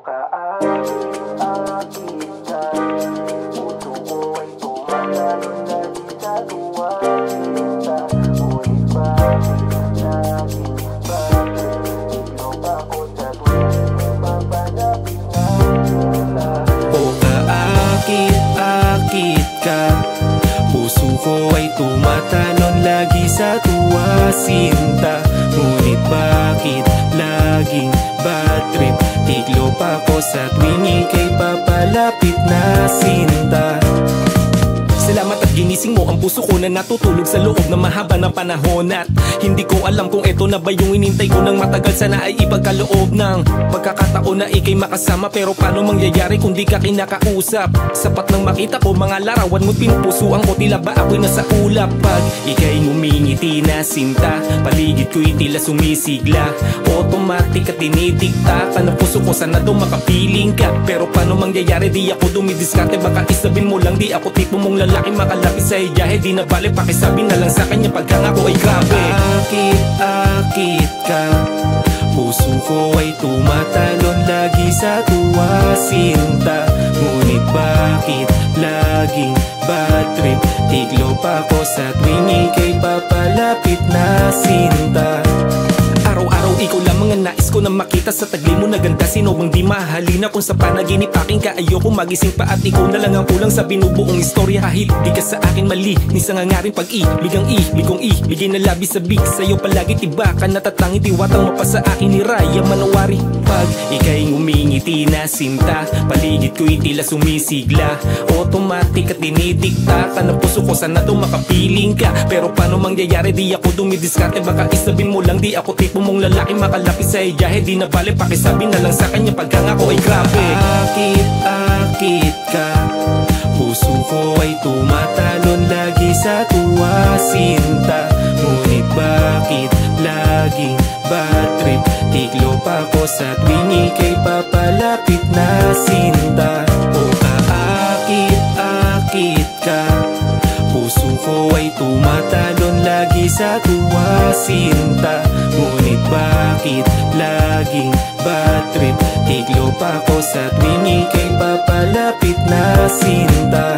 kaakit-akit ka. Puso ko ay tumatalon lagi sa tuwa kita. Ngunit bakit naging bakit iglog ako sa tuwing nagpapalapit na sila. O kaakit-akit ka, puso ko ay tumatalon lagi sa tuwa sinta. Ngunit bakit laging bad trip? Tiglop ako sa tuwing ika'y papalapit na sinta. Salamat at ginising mo ang puso ko na natutulog sa loob na mahaba ng panahon. At hindi ko alam kung eto na ba yung inintay ko ng matagal. Sana ay ipagkaloob ng pagkakataon na ika'y makasama. Pero paano mangyayari kung di ka kinakausap? Sapat nang makita ko mga larawan mo, pinupusuan ko, tila ba ako'y nasa ulap. Pag ika'y ngumingiti na sinta, paligid ko'y tila sumisigla. Automatic at dinidikta ka ng puso ko, sana daw makapiling ka. Pero paano mangyayari, di ako dumidiskarte. Baka isabin mo lang, di ako tipo mong lalaki makalapit sa iyahe. Di na bale, pakisabi na lang sa kanya pagkangako ay grabe. Akit-akit ka, puso ko ay tumatalon lagi sa tuwa sinta. Ngunit bakit laging bad trip? Tiglop ako sa tuwing ika'y papalapit na sinta. Araw-araw ikaw lamang ang nais ko na makita. Sa tagli mo na ganda, sino bang di mahalina? Kung sa panaginip aking ka, ayoko magising pa. At ikaw na lang ang kulang sa binubuong istorya. Kahit di ka sa akin mali, ni sa ngangaring pag-ibig ang ibig kong ibigay na labis sa big. Sa'yo palagi tibakan, natatangi tiwatang mapa sa akin ni Raya Manowari. Pag ika'y ngumingiti na sinta, paligid ko'y tila sumisigla. Automatic at dinidikta ka ng puso ko, sana daw makapiling ka. Pero paano mangyayari, di ako dumidiskarte. Baka isabin mo lang, di ako tipo mong lalaki makalapit sa iyahe. Di na bale, pakisabi na lang sa kanya pagkangako ay grabe. Akit-akit ka, puso ko ay tumatalon lagi sa tuwa sinta. Ngunit bakit laging bad trip? Tiglop ako sa tuwing ika'y papalapit na sinta. O kaakit-akit ka, puso ko ay tumatalon lagi sa tuwa sinta. Ngunit bakit laging bad trip? Tiglop ako sa tuwing ika'y papalapit na sinta.